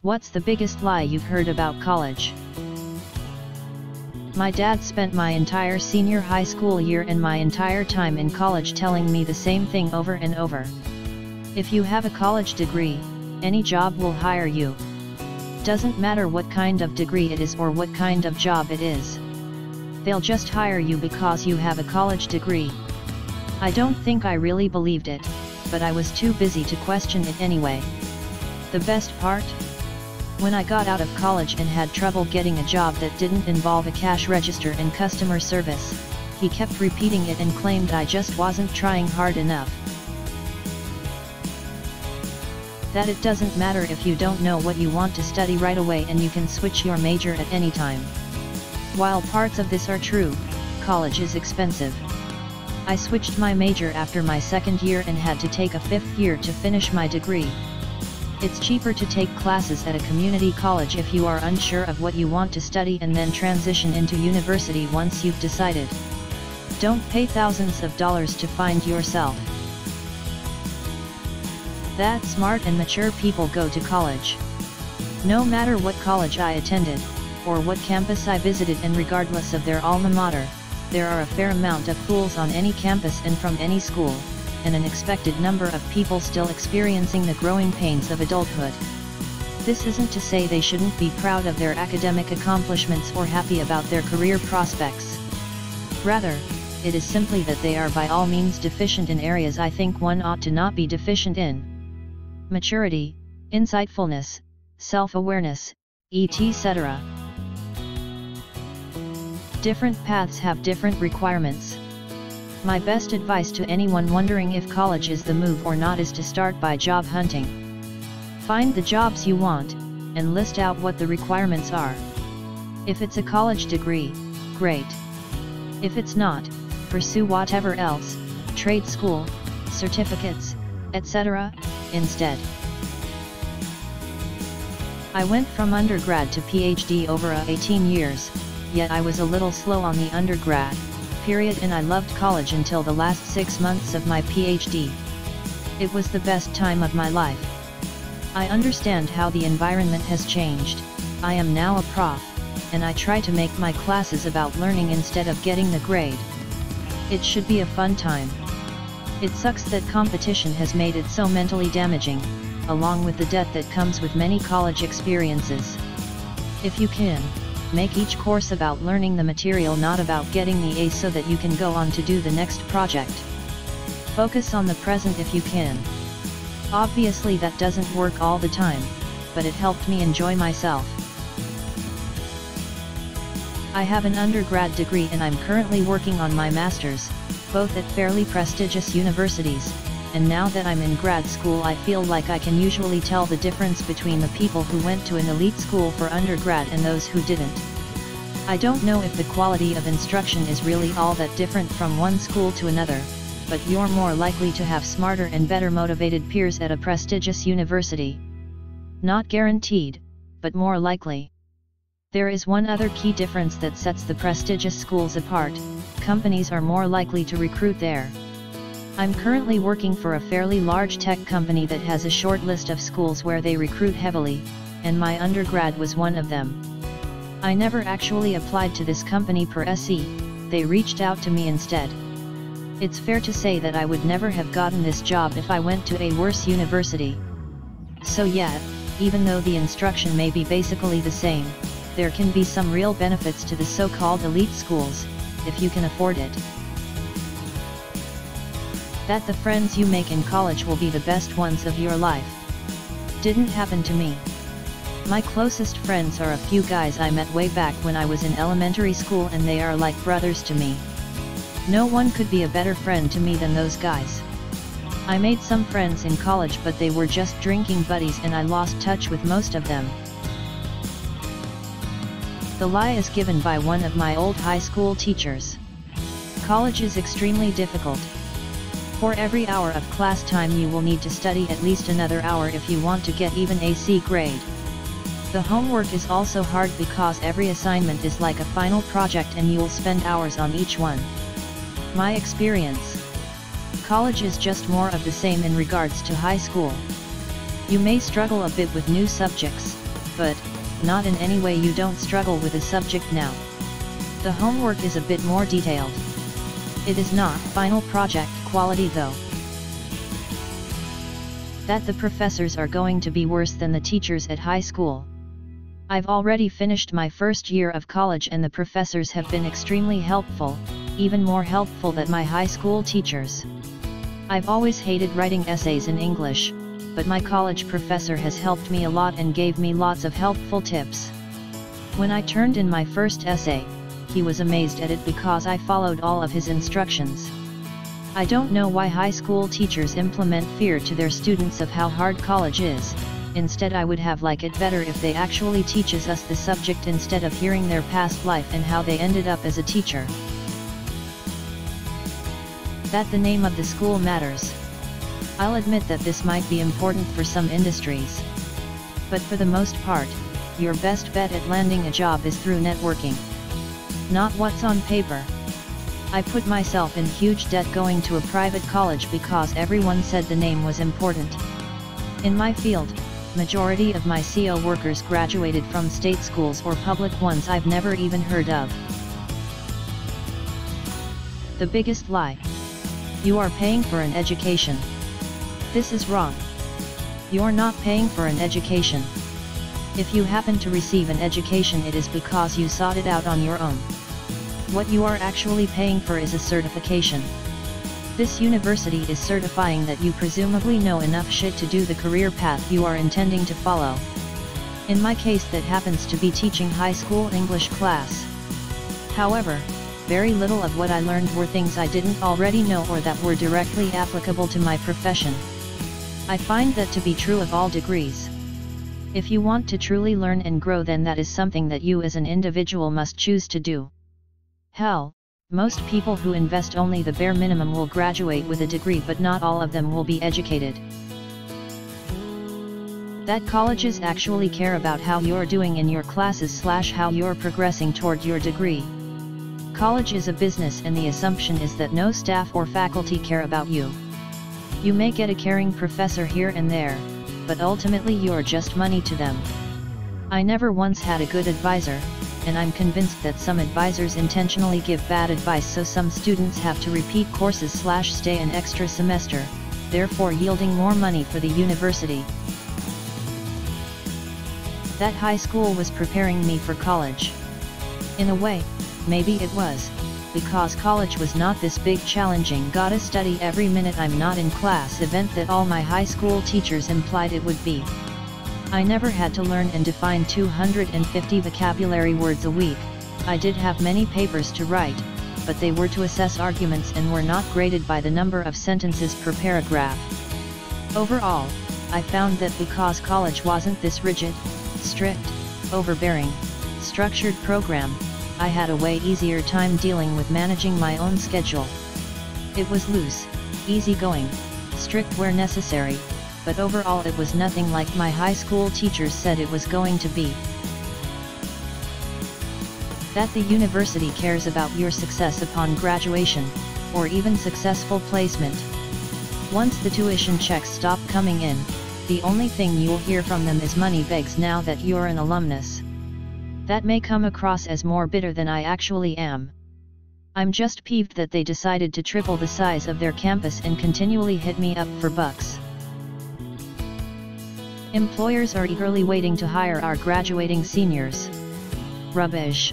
What's the biggest lie you've heard about college? My dad spent my entire senior high school year and my entire time in college telling me the same thing over and over. If you have a college degree, any job will hire you. Doesn't matter what kind of degree it is or what kind of job it is. They'll just hire you because you have a college degree. I don't think I really believed it, but I was too busy to question it anyway. The best part? When I got out of college and had trouble getting a job that didn't involve a cash register and customer service, he kept repeating it and claimed I just wasn't trying hard enough. That it doesn't matter if you don't know what you want to study right away and you can switch your major at any time. While parts of this are true, college is expensive. I switched my major after my second year and had to take a fifth year to finish my degree. It's cheaper to take classes at a community college if you are unsure of what you want to study and then transition into university once you've decided. Don't pay thousands of dollars to find yourself. That smart and mature people go to college. No matter what college I attended, or what campus I visited, and regardless of their alma mater, there are a fair amount of fools on any campus and from any school, and an expected number of people still experiencing the growing pains of adulthood. This isn't to say they shouldn't be proud of their academic accomplishments or happy about their career prospects. Rather, it is simply that they are by all means deficient in areas I think one ought to not be deficient in. Maturity, insightfulness, self-awareness, etc. Different paths have different requirements. My best advice to anyone wondering if college is the move or not is to start by job hunting. Find the jobs you want, and list out what the requirements are. If it's a college degree, great. If it's not, pursue whatever else, trade school, certificates, etc., instead. I went from undergrad to PhD over 18 years, yet I was a little slow on the undergrad period, and I loved college until the last 6 months of my PhD. It was the best time of my life. I understand how the environment has changed. I am now a prof, and I try to make my classes about learning instead of getting the grade. It should be a fun time. It sucks that competition has made it so mentally damaging, along with the debt that comes with many college experiences. If you can, make each course about learning the material, not about getting the A so that you can go on to do the next project. Focus on the present if you can. Obviously that doesn't work all the time, but it helped me enjoy myself. I have an undergrad degree and I'm currently working on my master's, both at fairly prestigious universities, and now that I'm in grad school I feel like I can usually tell the difference between the people who went to an elite school for undergrad and those who didn't. I don't know if the quality of instruction is really all that different from one school to another, but you're more likely to have smarter and better motivated peers at a prestigious university. Not guaranteed, but more likely. There is one other key difference that sets the prestigious schools apart: companies are more likely to recruit there. I'm currently working for a fairly large tech company that has a short list of schools where they recruit heavily, and my undergrad was one of them. I never actually applied to this company per se, they reached out to me instead. It's fair to say that I would never have gotten this job if I went to a worse university. So yeah, even though the instruction may be basically the same, there can be some real benefits to the so-called elite schools, if you can afford it. That the friends you make in college will be the best ones of your life didn't happen to me. My closest friends are a few guys I met way back when I was in elementary school, and they are like brothers to me. No one could be a better friend to me than those guys. I made some friends in college, but they were just drinking buddies and I lost touch with most of them. The lie is given by one of my old high school teachers. College is extremely difficult. For every hour of class time you will need to study at least another hour if you want to get even a C grade. The homework is also hard because every assignment is like a final project and you'll spend hours on each one. My experience. College is just more of the same in regards to high school. You may struggle a bit with new subjects, but, not in any way you don't struggle with the subject now. The homework is a bit more detailed. It is not final project quality though. That the professors are going to be worse than the teachers at high school. I've already finished my first year of college and the professors have been extremely helpful, even more helpful than my high school teachers. I've always hated writing essays in English, but my college professor has helped me a lot and gave me lots of helpful tips. When I turned in my first essay, he was amazed at it because I followed all of his instructions. I don't know why high school teachers implement fear to their students of how hard college is. Instead, I would have liked it better if they actually teaches us the subject instead of hearing their past life and how they ended up as a teacher. That the name of the school matters. I'll admit that this might be important for some industries. But for the most part, your best bet at landing a job is through networking. Not what's on paper. I put myself in huge debt going to a private college because everyone said the name was important. In my field, majority of my CO workers graduated from state schools or public ones I've never even heard of. The biggest lie. You are paying for an education. This is wrong. You're not paying for an education. If you happen to receive an education, it is because you sought it out on your own. What you are actually paying for is a certification. This university is certifying that you presumably know enough shit to do the career path you are intending to follow. In my case, that happens to be teaching high school English class. However, very little of what I learned were things I didn't already know or that were directly applicable to my profession. I find that to be true of all degrees. If you want to truly learn and grow, then that is something that you as an individual must choose to do. Hell, most people who invest only the bare minimum will graduate with a degree, but not all of them will be educated. That colleges actually care about how you're doing in your classes / how you're progressing toward your degree. College is a business, and the assumption is that no staff or faculty care about you. You may get a caring professor here and there, but ultimately you're just money to them. I never once had a good advisor, and I'm convinced that some advisors intentionally give bad advice so some students have to repeat courses / stay an extra semester, therefore yielding more money for the university. That high school was preparing me for college. In a way, maybe it was, because college was not this big challenging gotta study every minute I'm not in class event that all my high school teachers implied it would be. I never had to learn and define 250 vocabulary words a week. I did have many papers to write, but they were to assess arguments and were not graded by the number of sentences per paragraph. Overall, I found that because college wasn't this rigid, strict, overbearing, structured program, I had a way easier time dealing with managing my own schedule. It was loose, easygoing, strict where necessary, but overall it was nothing like my high school teachers said it was going to be. That the university cares about your success upon graduation, or even successful placement. Once the tuition checks stop coming in, the only thing you'll hear from them is money begs now that you're an alumnus. That may come across as more bitter than I actually am. I'm just peeved that they decided to triple the size of their campus and continually hit me up for bucks. Employers are eagerly waiting to hire our graduating seniors. Rubbish.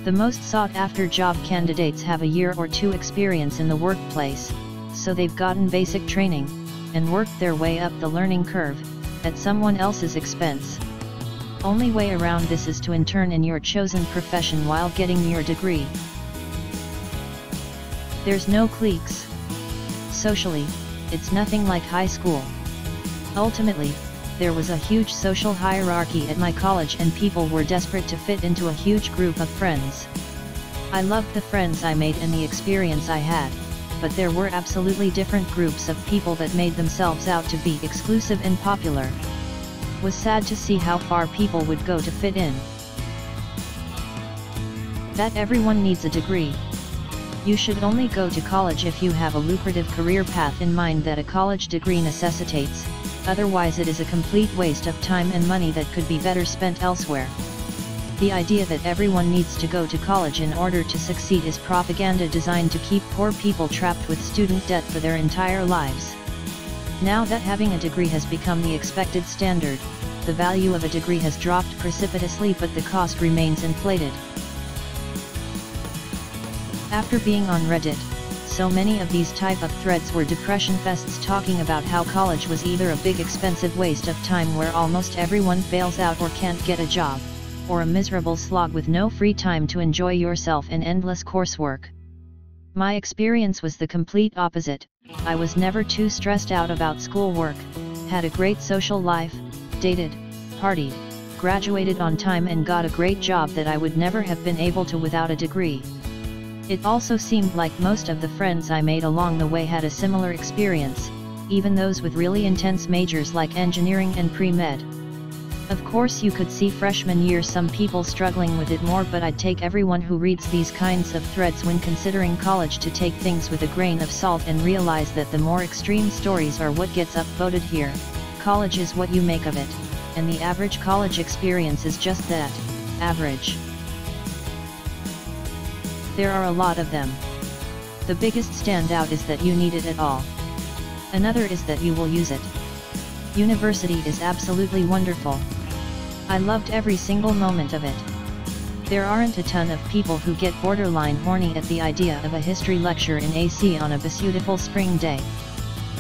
The most sought-after job candidates have a year or two experience in the workplace, so they've gotten basic training, and worked their way up the learning curve, at someone else's expense. Only way around this is to intern in your chosen profession while getting your degree. There's no cliques. Socially, it's nothing like high school. Ultimately, there was a huge social hierarchy at my college and people were desperate to fit into a huge group of friends. I loved the friends I made and the experience I had, but there were absolutely different groups of people that made themselves out to be exclusive and popular. Was sad to see how far people would go to fit in. That everyone needs a degree. You should only go to college if you have a lucrative career path in mind that a college degree necessitates. otherwise it is a complete waste of time and money that could be better spent elsewhere. The idea that everyone needs to go to college in order to succeed is propaganda designed to keep poor people trapped with student debt for their entire lives. Now that having a degree has become the expected standard, the value of a degree has dropped precipitously, but the cost remains inflated. After being on Reddit, so many of these type of threads were depression fests talking about how college was either a big expensive waste of time where almost everyone fails out or can't get a job, or a miserable slog with no free time to enjoy yourself and endless coursework. My experience was the complete opposite. I was never too stressed out about schoolwork, had a great social life, dated, partied, graduated on time and got a great job that I would never have been able to without a degree. It also seemed like most of the friends I made along the way had a similar experience, even those with really intense majors like engineering and pre-med. Of course you could see freshman year some people struggling with it more, but I'd take everyone who reads these kinds of threads when considering college to take things with a grain of salt and realize that the more extreme stories are what gets upvoted here. College is what you make of it, and the average college experience is just that, average. There are a lot of them. The biggest standout is that you need it at all. Another is that you will use it. University is absolutely wonderful. I loved every single moment of it. There aren't a ton of people who get borderline horny at the idea of a history lecture in AC on a beautiful spring day.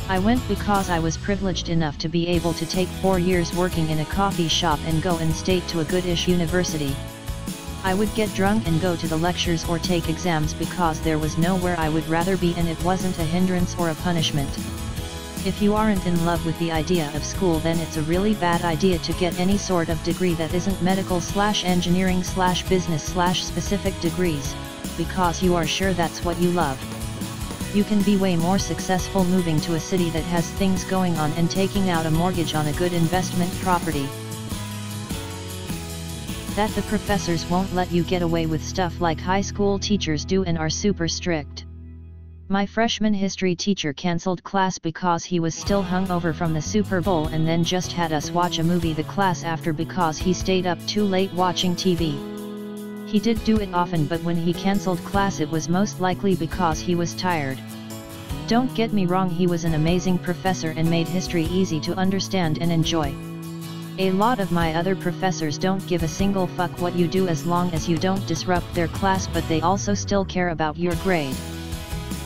I went because I was privileged enough to be able to take 4 years working in a coffee shop and go and stay to a good-ish university. I would get drunk and go to the lectures or take exams because there was nowhere I would rather be, and it wasn't a hindrance or a punishment. If you aren't in love with the idea of school, then it's a really bad idea to get any sort of degree that isn't medical/engineering/business/specific degrees, because you are sure that's what you love. You can be way more successful moving to a city that has things going on and taking out a mortgage on a good investment property. That the professors won't let you get away with stuff like high school teachers do and are super strict. My freshman history teacher cancelled class because he was still hungover from the Super Bowl and then just had us watch a movie the class after because he stayed up too late watching TV. He did do it often, but when he cancelled class it was most likely because he was tired. Don't get me wrong, he was an amazing professor and made history easy to understand and enjoy. A lot of my other professors don't give a single fuck what you do as long as you don't disrupt their class, but they also still care about your grade.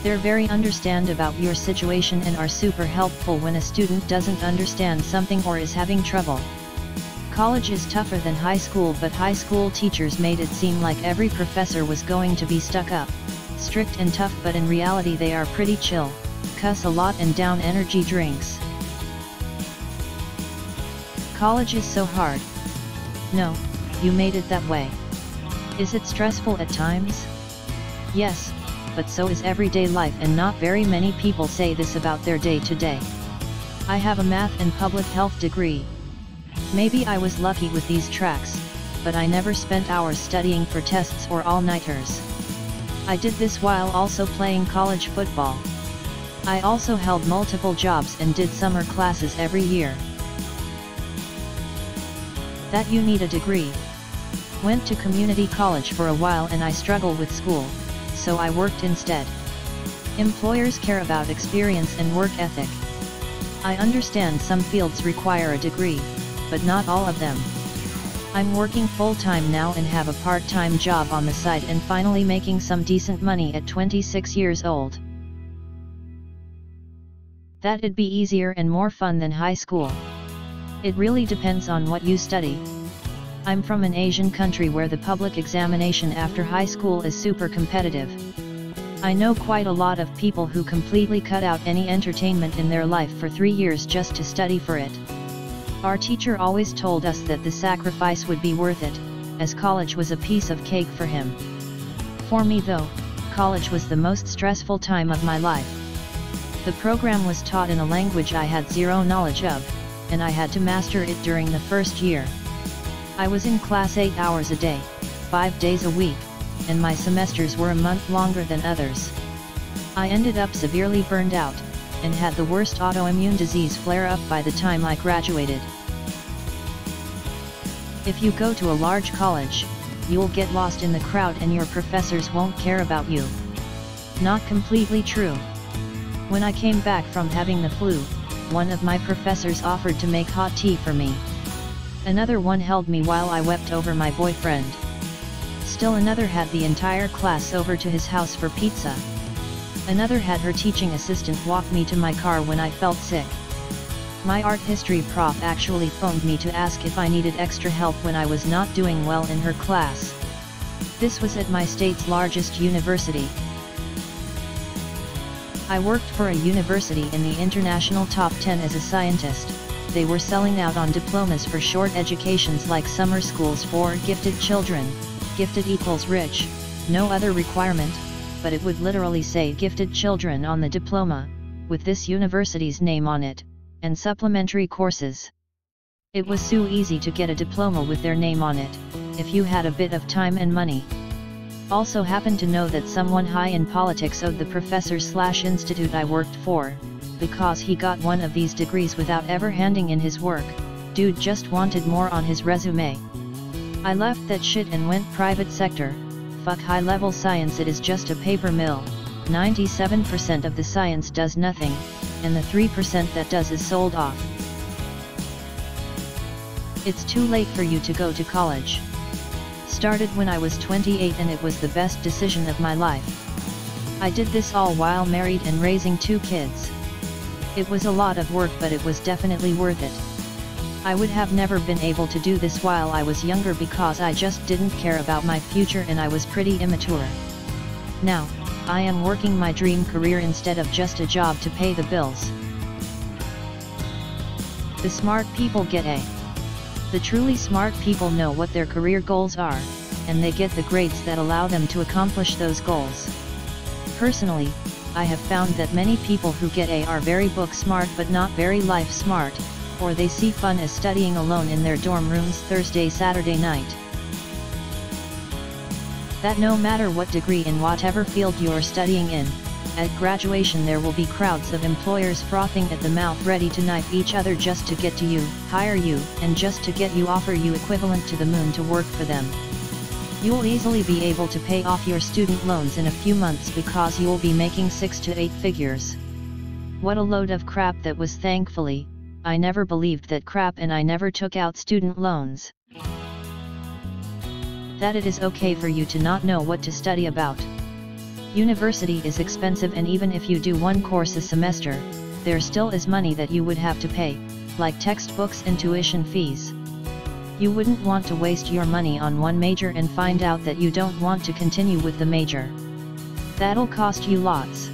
They're very understanding about your situation and are super helpful when a student doesn't understand something or is having trouble. College is tougher than high school, but high school teachers made it seem like every professor was going to be stuck up, strict and tough, but in reality they are pretty chill, cuss a lot and down energy drinks. College is so hard. No, you made it that way. Is it stressful at times? Yes, but so is everyday life, and not very many people say this about their day-to-day. I have a math and public health degree. Maybe I was lucky with these tracks, but I never spent hours studying for tests or all-nighters. I did this while also playing college football. I also held multiple jobs and did summer classes every year. That you need a degree. Went to community college for a while and I struggled with school, so I worked instead. Employers care about experience and work ethic. I understand some fields require a degree, but not all of them. I'm working full-time now and have a part-time job on the side and finally making some decent money at 26 years old. That'd be easier and more fun than high school. It really depends on what you study. I'm from an Asian country where the public examination after high school is super competitive. I know quite a lot of people who completely cut out any entertainment in their life for 3 years just to study for it. Our teacher always told us that the sacrifice would be worth it, as college was a piece of cake for him. For me though, college was the most stressful time of my life. The program was taught in a language I had zero knowledge of, and I had to master it during the first year. I was in class 8 hours a day, 5 days a week, and my semesters were a month longer than others. I ended up severely burned out, and had the worst autoimmune disease flare-up by the time I graduated. If you go to a large college, you'll get lost in the crowd and your professors won't care about you. Not completely true. When I came back from having the flu, one of my professors offered to make hot tea for me. Another one held me while I wept over my boyfriend. Still another had the entire class over to his house for pizza. Another had her teaching assistant walk me to my car when I felt sick. My art history prof actually phoned me to ask if I needed extra help when I was not doing well in her class. This was at my state's largest university. I worked for a university in the international top 10 as a scientist. They were selling out on diplomas for short educations like summer schools for gifted children. Gifted equals rich, no other requirement, but it would literally say gifted children on the diploma, with this university's name on it, and supplementary courses. It was so easy to get a diploma with their name on it, if you had a bit of time and money. Also happened to know that someone high in politics owed the professor/institute I worked for, because he got one of these degrees without ever handing in his work. Dude just wanted more on his resume. I left that shit and went private sector. Fuck high-level science, it is just a paper mill. 97% of the science does nothing, and the 3% that does is sold off. It's too late for you to go to college. Started when I was 28 and it was the best decision of my life. I did this all while married and raising 2 kids. It was a lot of work, but it was definitely worth it. I would have never been able to do this while I was younger because I just didn't care about my future and I was pretty immature. Now, I am working my dream career instead of just a job to pay the bills. The smart people get A. The truly smart people know what their career goals are, and they get the grades that allow them to accomplish those goals. Personally, I have found that many people who get A are very book smart but not very life smart, or they see fun as studying alone in their dorm rooms Thursday, Saturday night. That no matter what degree in whatever field you're studying in, at graduation there will be crowds of employers frothing at the mouth ready to knife each other just to get to you, hire you, and just to get you offer you equivalent to the moon to work for them. You'll easily be able to pay off your student loans in a few months because you'll be making 6 to 8 figures. What a load of crap that was. Thankfully, I never believed that crap and I never took out student loans. That it is okay for you to not know what to study about. University is expensive, and even if you do one course a semester, there still is money that you would have to pay, like textbooks and tuition fees. You wouldn't want to waste your money on one major and find out that you don't want to continue with the major. That'll cost you lots.